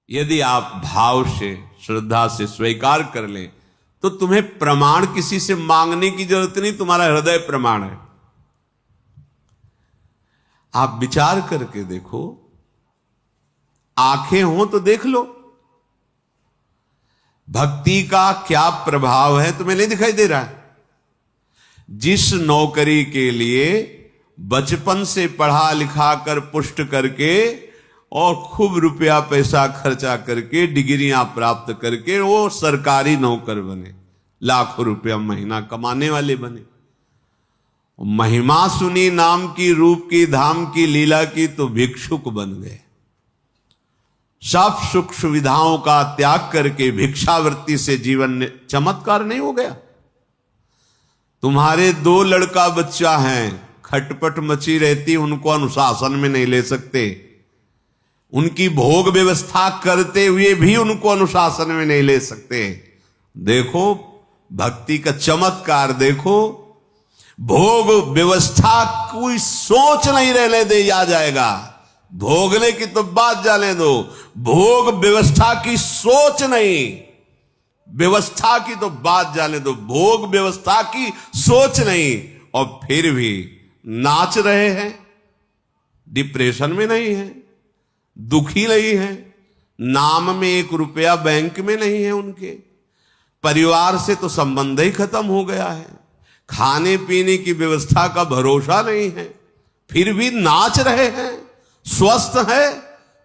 यदि आप भाव से, श्रद्धा से स्वीकार कर लें तो तुम्हें प्रमाण किसी से मांगने की जरूरत नहीं, तुम्हारा हृदय प्रमाण है। आप विचार करके देखो, आंखें हो तो देख लो, भक्ति का क्या प्रभाव है तुम्हें नहीं दिखाई दे रहा है? जिस नौकरी के लिए बचपन से पढ़ा लिखा कर पुष्ट करके और खूब रुपया पैसा खर्चा करके डिग्रियां प्राप्त करके वो सरकारी नौकर बने, लाखों रुपया महीना कमाने वाले बने, महिमा सुनी नाम की, रूप की, धाम की, लीला की, तो भिक्षुक बन गए। सब सुख सुविधाओं का त्याग करके भिक्षावृत्ति से जीवन चमत्कार नहीं हो गया? तुम्हारे 2 लड़का बच्चा हैं, खटपट मची रहती, उनको अनुशासन में नहीं ले सकते, उनकी भोग व्यवस्था करते हुए भी उनको अनुशासन में नहीं ले सकते। देखो भक्ति का चमत्कार, देखो भोग व्यवस्था कोई सोच नहीं रहने दे, आ जाएगा। भोगने की तो बात जाने दो, भोग व्यवस्था की सोच नहीं, व्यवस्था की तो बात जाने दो, भोग व्यवस्था की सोच नहीं, और फिर भी नाच रहे हैं, डिप्रेशन में नहीं है, दुखी नहीं है, नाम में 1 रुपया बैंक में नहीं है, उनके परिवार से तो संबंध ही खत्म हो गया है, खाने पीने की व्यवस्था का भरोसा नहीं है, फिर भी नाच रहे हैं, स्वस्थ है,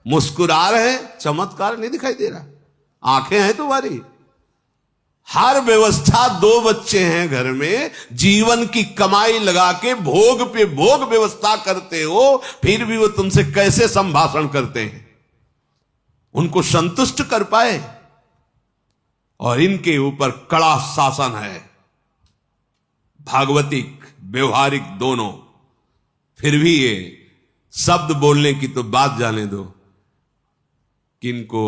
मुस्कुरा रहे हैं। चमत्कार नहीं दिखाई दे रहा? आंखें हैं तुम्हारी, हर व्यवस्था, 2 बच्चे हैं घर में, जीवन की कमाई लगा के भोग पे भोग व्यवस्था करते हो, फिर भी वो तुमसे कैसे संभाषण करते हैं? उनको संतुष्ट कर पाए? और इनके ऊपर कड़ा शासन है, भागवतिक व्यवहारिक दोनों, फिर भी ये शब्द बोलने की तो बात जाने दो कि इनको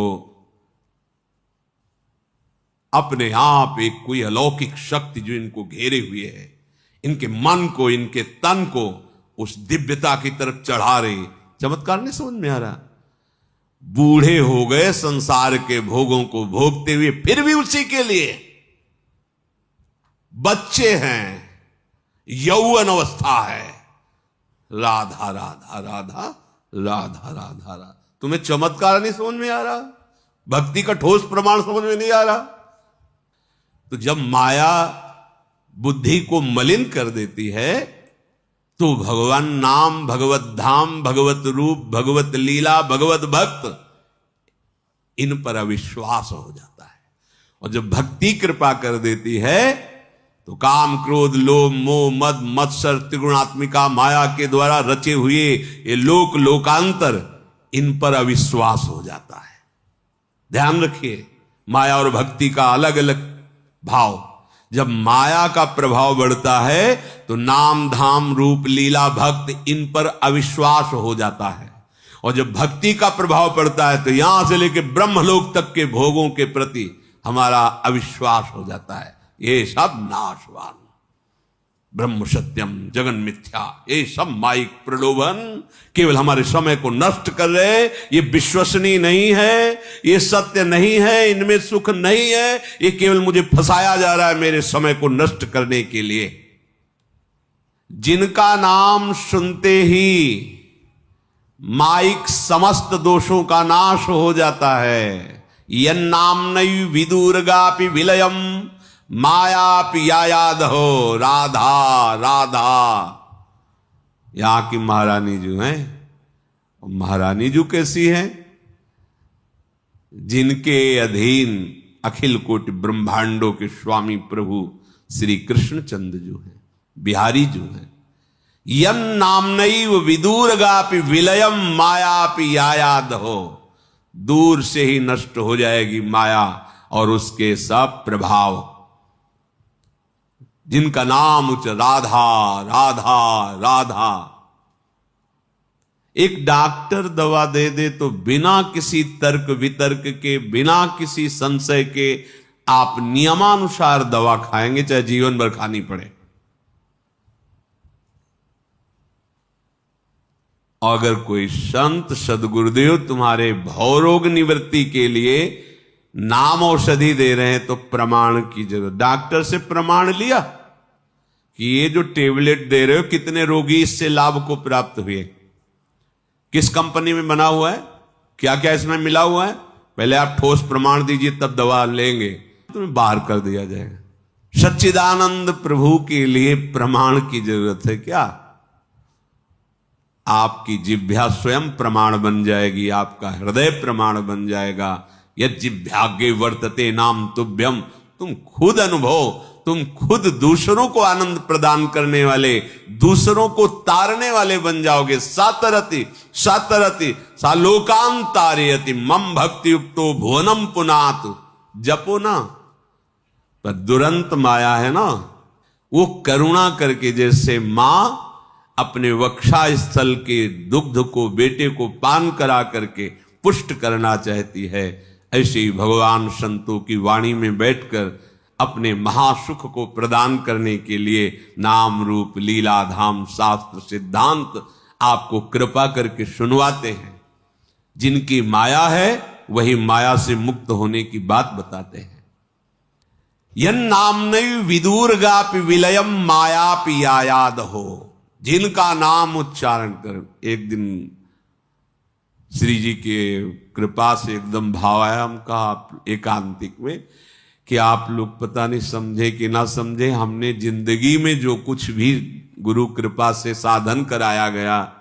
अपने आप एक कोई अलौकिक शक्ति जो इनको घेरे हुए है, इनके मन को, इनके तन को उस दिव्यता की तरफ चढ़ा रही। चमत्कार नहीं समझ में आ रहा? बूढ़े हो गए संसार के भोगों को भोगते हुए, फिर भी उसी के लिए बच्चे हैं, यौवन अवस्था है, राधा राधा राधा राधा राधा राधा। तुम्हें चमत्कार नहीं समझ में आ रहा? भक्ति का ठोस प्रमाण समझ में नहीं आ रहा? तो जब माया बुद्धि को मलिन कर देती है तो भगवान नाम, भगवत धाम, भगवत रूप, भगवत लीला, भगवत भक्त, इन पर अविश्वास हो जाता है। और जब भक्ति कृपा कर देती है तो काम, क्रोध, लोभ, मोह, मद, मत्सर, त्रिगुणात्मिका माया के द्वारा रचे हुए ये लोक लोकांतर, इन पर अविश्वास हो जाता है। ध्यान रखिए, माया और भक्ति का अलग अलग भाव। जब माया का प्रभाव बढ़ता है तो नाम, धाम, रूप, लीला, भक्त, इन पर अविश्वास हो जाता है। और जब भक्ति का प्रभाव पड़ता है तो यहां से लेकर ब्रह्मलोक तक के भोगों के प्रति हमारा अविश्वास हो जाता है। ये सब नाशवान, ब्रह्म सत्यम जगन मिथ्या, ये सब माइक प्रलोभन केवल हमारे समय को नष्ट कर रहे। ये विश्वसनीय नहीं है, ये सत्य नहीं है, इनमें सुख नहीं है, ये केवल मुझे फंसाया जा रहा है मेरे समय को नष्ट करने के लिए। जिनका नाम सुनते ही माइक समस्त दोषों का नाश हो जाता है। यन्नाम्नैव विदुर्गापि विलयम मायापि यायाद हो, राधा राधा। यहां की महारानी जो है, महारानी जो कैसी है? जिनके अधीन अखिल कोटि ब्रह्मांडों के स्वामी प्रभु श्री कृष्णचंद्र जो है, बिहारी जो है। यम नामनैव विदुर्गापि विलयम मायापि यायाद हो, दूर से ही नष्ट हो जाएगी माया और उसके सब प्रभाव। जिनका नाम उच्च राधा राधा राधा। एक डॉक्टर दवा दे दे तो बिना किसी तर्क वितर्क के, बिना किसी संशय के आप नियमानुसार दवा खाएंगे, चाहे जीवन भर खानी पड़े। अगर कोई संत सदगुरुदेव तुम्हारे भवरोग निवृत्ति के लिए नाम औषधि दे रहे हैं तो प्रमाण की जरूरत। डॉक्टर से प्रमाण लिया कि ये जो टेबलेट दे रहे हो कितने रोगी इससे लाभ को प्राप्त हुए, किस कंपनी में बना हुआ है, क्या क्या इसमें मिला हुआ है, पहले आप ठोस प्रमाण दीजिए तब दवा लेंगे, तुम्हें बाहर कर दिया जाएगा। सच्चिदानंद प्रभु के लिए प्रमाण की जरूरत है क्या? आपकी जिह्वा स्वयं प्रमाण बन जाएगी, आपका हृदय प्रमाण बन जाएगा। यद जिह्वाग्रे वर्तते नाम तुभ्यम, तुम खुद अनुभव, तुम खुद दूसरों को आनंद प्रदान करने वाले, दूसरों को तारने वाले बन जाओगे। सातरति सातरति सालोकान तारयति मम भक्ति युक्तो भुवनम पुनात। जपो ना, पर दुरंत माया है ना, वो करुणा करके जैसे मां अपने वक्षा स्थल के दुग्ध को बेटे को पान करा करके पुष्ट करना चाहती है, ऐसे ही भगवान संतों की वाणी में बैठकर अपने महासुख को प्रदान करने के लिए नाम रूप लीला धाम शास्त्र सिद्धांत आपको कृपा करके सुनवाते हैं। जिनकी माया है वही माया से मुक्त होने की बात बताते हैं। यन नामनैव विदुर्गापि विलयम मायापि यायाद हो। जिनका नाम उच्चारण कर, एक दिन श्री जी के कृपा से एकदम भाव आया हमका एकांतिक में कि आप लोग पता नहीं समझे कि ना समझे, हमने जिंदगी में जो कुछ भी गुरु कृपा से साधन कराया गया,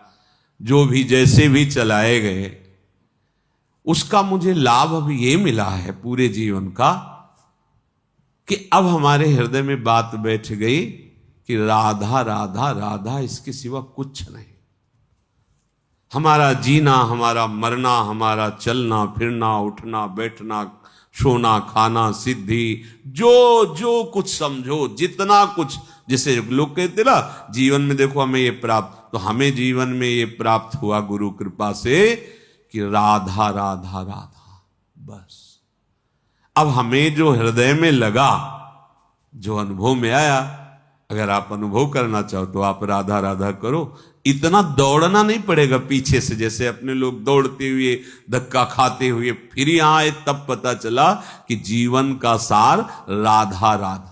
जो भी जैसे भी चलाए गए, उसका मुझे लाभ अब ये मिला है पूरे जीवन का कि अब हमारे हृदय में बात बैठ गई कि राधा राधा राधा, इसके सिवा कुछ नहीं। हमारा जीना, हमारा मरना, हमारा चलना फिरना, उठना बैठना, सोना खाना, सिद्धि, जो जो कुछ समझो, जितना कुछ, जैसे लोग कहते ना जीवन में देखो हमें ये प्राप्त, तो हमें जीवन में ये प्राप्त हुआ गुरु कृपा से कि राधा राधा राधा। बस अब हमें जो हृदय में लगा, जो अनुभव में आया, अगर आप अनुभव करना चाहो तो आप राधा राधा करो। इतना दौड़ना नहीं पड़ेगा पीछे से, जैसे अपने लोग दौड़ते हुए धक्का खाते हुए फिर यहां आए, तब पता चला कि जीवन का सार राधा राधा।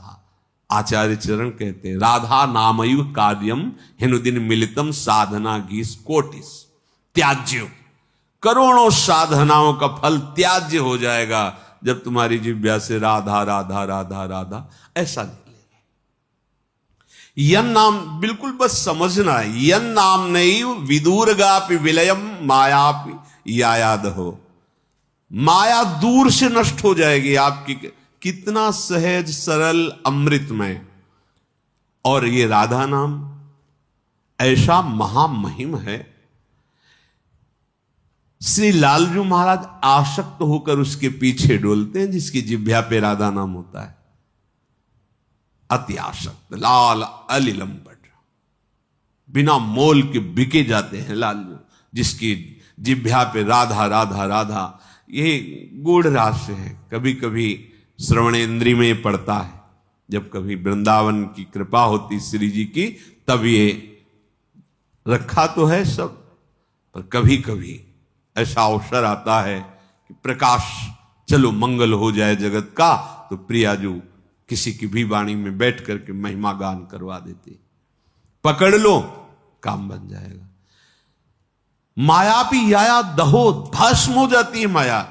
आचार्य चरण कहते हैं राधा नामयु कार्यम हिनुदिन मिलितम साधना गीस कोटिस त्याज्य। करोड़ों साधनाओं का फल त्याज्य हो जाएगा जब तुम्हारी जिह्वा से राधा राधा राधा राधा ऐसा निकलेगा। यन नाम, बिल्कुल बस समझना है, यन नाम नहीं विदुर्गापि विलयम मायापि यायाद हो। माया दूर से नष्ट हो जाएगी आपकी। कितना सहज सरल अमृतमय। और ये राधा नाम ऐसा महामहिम है, श्री लालजू महाराज आसक्त होकर उसके पीछे डोलते हैं जिसकी जिह्वा पे राधा नाम होता है। अति आसक्त लाल अलिलंबट, बिना मोल के बिके जाते हैं लालजू, जिसकी जिह्वा पे राधा राधा राधा। ये गूढ़ रहस्य है, कभी कभी श्रवणेन्द्रिय में पड़ता है, जब कभी वृंदावन की कृपा होती श्री जी की, तब ये रखा तो है सब, पर कभी कभी ऐसा अवसर आता है कि प्रकाश, चलो मंगल हो जाए जगत का, तो प्रियाजू किसी की भी वाणी में बैठ करके महिमा गान करवा देते। पकड़ लो, काम बन जाएगा। माया भी याया दहो, भस्म हो जाती है माया।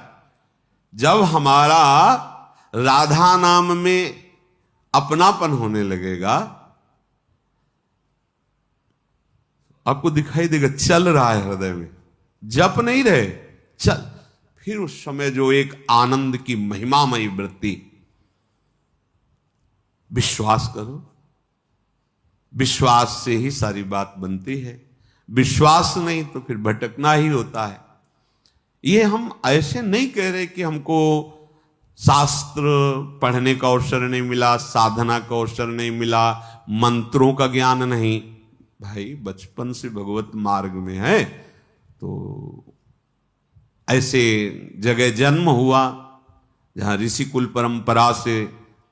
जब हमारा राधा नाम में अपनापन होने लगेगा, आपको दिखाई देगा चल रहा है हृदय में, जप नहीं रहे, चल। फिर उस समय जो एक आनंद की महिमामयी वृत्ति, विश्वास करो, विश्वास से ही सारी बात बनती है। विश्वास नहीं तो फिर भटकना ही होता है। ये हम ऐसे नहीं कह रहे कि हमको शास्त्र पढ़ने का अवसर नहीं मिला, साधना का अवसर नहीं मिला, मंत्रों का ज्ञान नहीं। भाई बचपन से भगवत मार्ग में है तो ऐसे जगह जन्म हुआ जहां ऋषि कुल परंपरा से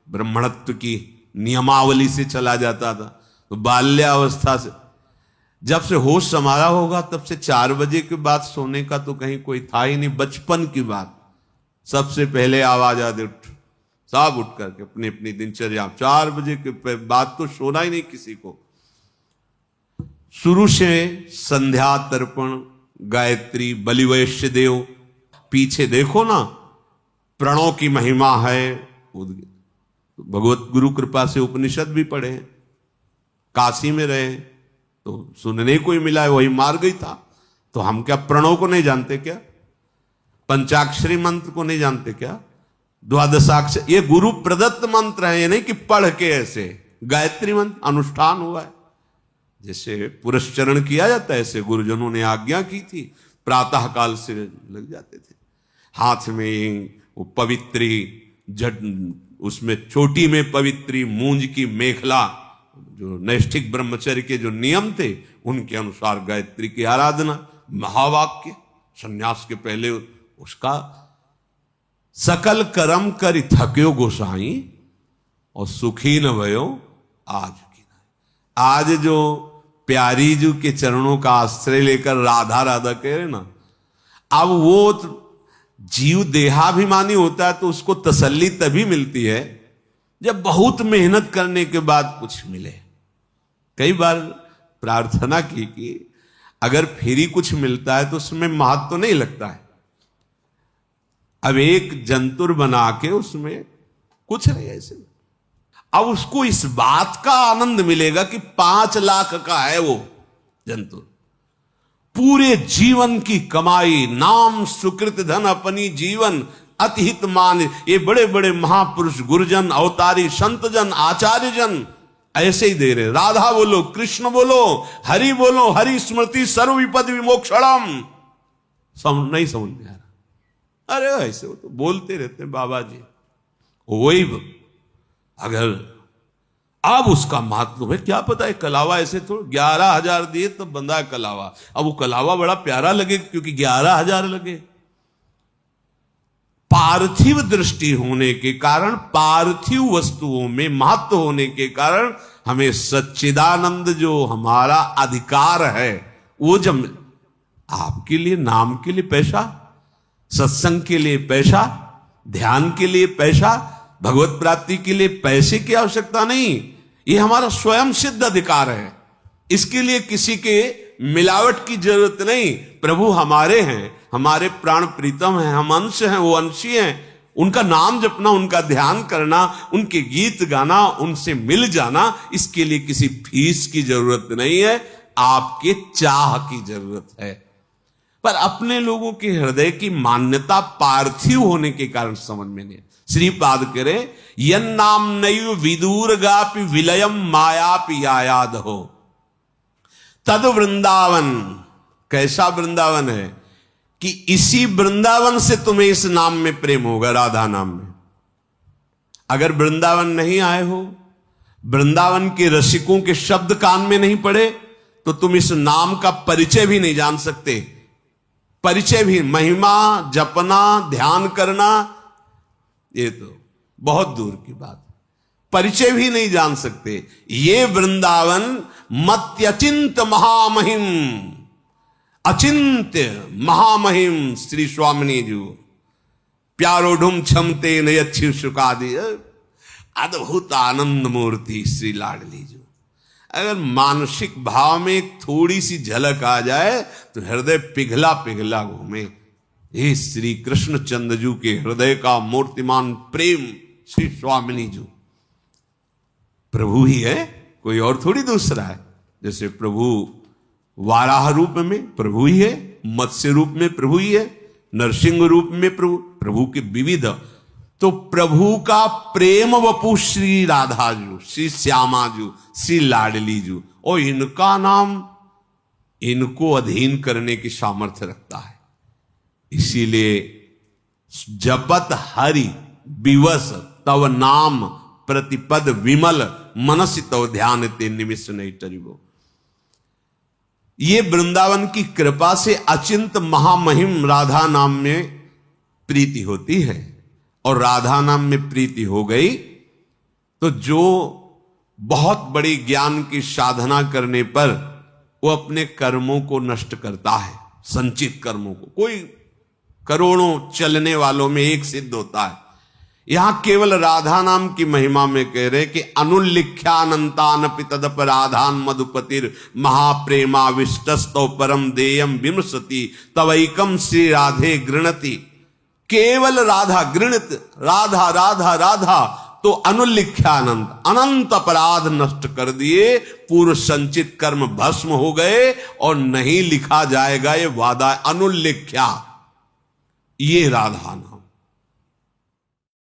ब्राह्मणत्व की नियमावली से चला जाता था, तो बाल्यावस्था से जब से होश संभाला होगा तब से 4 बजे के बाद सोने का तो कहीं कोई था ही नहीं। बचपन की बात, सबसे पहले आवाज आदि उठ, सब उठ करके अपनी अपनी दिनचर्या, 4 बजे के बाद तो सोना ही नहीं किसी को। शुरू से संध्या तर्पण, गायत्री, बलिवैश्य देव, पीछे देखो ना प्रणव की महिमा है। भगवत गुरु कृपा से उपनिषद भी पढ़े, काशी में रहे तो सुनने को ही मिला है, वही मार गई था। तो हम क्या प्रणव को नहीं जानते क्या? पंचाक्षरी मंत्र को नहीं जानते क्या? द्वादशाक्षर, ये गुरु प्रदत्त मंत्र है, ये नहीं कि पढ़ के ऐसे। गायत्री मंत्र अनुष्ठान हुआ है, जैसे पुरस्चरण किया जाता है ऐसे गुरुजनों ने आज्ञा की थी। प्रातः काल से लग जाते थे, हाथ में वो पवित्री जट, उसमें चोटी में पवित्री मूंज की मेखला, जो नैष्ठिक ब्रह्मचर्य के जो नियम थे उनके अनुसार गायत्री की आराधना, महावाक्य, संन्यास के पहले उसका सकल कर्म करि थक्यो गोसाई और सुखी न भयो आज की। आज जो प्यारी जी के चरणों का आश्रय लेकर राधा राधा कह रहे ना, अब वो जीव देहाभिमानी होता है तो उसको तसल्ली तभी मिलती है जब बहुत मेहनत करने के बाद कुछ मिले। कई बार प्रार्थना की कि अगर फिर ही कुछ मिलता है तो उसमें महत्व तो नहीं लगता है। अब एक जंतुर बना के उसमें कुछ नहीं ऐसे, अब उसको इस बात का आनंद मिलेगा कि 5 लाख का है वो जंतुर, पूरे जीवन की कमाई, नाम सुकृत धन अपनी जीवन अतिहित मान। ये बड़े बड़े महापुरुष, गुरुजन, अवतारी, संतजन, आचार्य जन ऐसे ही दे रहे। राधा बोलो, कृष्ण बोलो, हरि बोलो, हरि स्मृति सर्व विपद विमोक्षणम। नहीं समझ में आ रहा। अरे ऐसे वो तो बोलते रहते हैं बाबा जी, वही अगर अब उसका महत्व है क्या पता है। कलावा ऐसे तो 11,000 दिए तब बंदा है कलावा। अब वो कलावा बड़ा प्यारा लगे क्योंकि 11,000 लगे। पार्थिव दृष्टि होने के कारण, पार्थिव वस्तुओं में महत्व होने के कारण हमें सच्चिदानंद जो हमारा अधिकार है वो जब आपके लिए, नाम के लिए पैसा, सत्संग के लिए पैसा, ध्यान के लिए पैसा, भगवत प्राप्ति के लिए पैसे की आवश्यकता नहीं। ये हमारा स्वयं सिद्ध अधिकार है, इसके लिए किसी के मिलावट की जरूरत नहीं। प्रभु हमारे हैं, हमारे प्राण प्रीतम हैं, हम अंश हैं, वो अंशी हैं। उनका नाम जपना, उनका ध्यान करना, उनके गीत गाना, उनसे मिल जाना, इसके लिए किसी फीस की जरूरत नहीं है, आपके चाह की जरूरत है। पर अपने लोगों के हृदय की मान्यता पार्थिव होने के कारण समझ में नहीं। श्रीपाद करे यन नाम नयु विदूरगापि विलयम मायापि यायाद हो तद वृंदावन। कैसा वृंदावन है कि इसी वृंदावन से तुम्हें इस नाम में प्रेम होगा, राधा नाम में। अगर वृंदावन नहीं आए हो, वृंदावन के रसिकों के शब्द कान में नहीं पड़े, तो तुम इस नाम का परिचय भी नहीं जान सकते। परिचय भी, महिमा जपना, ध्यान करना, ये तो बहुत दूर की बात, परिचय भी नहीं जान सकते। ये वृंदावन मत्यचिंत महामहिम, अचिंत्य महामहिम श्री स्वामिनी जी प्यारोढ़ुम क्षमते नयच्छिव सुखादि, अद्भुत आनंद मूर्ति श्री लाडली जी। अगर मानसिक भाव में एक थोड़ी सी झलक आ जाए तो हृदय पिघला पिघला घूमे। हे श्री कृष्ण चंद्रजू के हृदय का मूर्तिमान प्रेम श्री स्वामिनी जी प्रभु ही है, कोई और थोड़ी दूसरा है। जैसे प्रभु वाराह रूप में प्रभु ही है, मत्स्य रूप में प्रभु ही है, नरसिंह रूप में प्रभु के विविध। तो प्रभु का प्रेम वपु श्री राधा जू, श्री श्यामा जू, श्री लाडली जू, और इनका नाम इनको अधीन करने की सामर्थ्य रखता है। इसीलिए जपत हरि विवश तव नाम प्रतिपद विमल मनसि तव ध्यान ते निमिष नहीं टरिबो। ये वृंदावन की कृपा से अचिंत महामहिम राधा नाम में प्रीति होती है, और राधा नाम में प्रीति हो गई तो जो बहुत बड़ी ज्ञान की साधना करने पर वो अपने कर्मों को नष्ट करता है, संचित कर्मों को। कोई करोड़ों चलने वालों में एक सिद्ध होता है। यहां केवल राधा नाम की महिमा में कह रहे कि अनुल्लिख्यानंतान पितदप राधान मधुपतिर महाप्रेमा विष्टस्तो परम देयम विमसति तवैकम श्री राधे गृणति। केवल राधा गृणित, राधा राधा राधा, तो अनुल्लिख्यानंद, अनंत अपराध नष्ट कर दिए, पूर्व संचित कर्म भस्म हो गए और नहीं लिखा जाएगा, ये वादा अनुल्लिख्या, ये राधा नाम।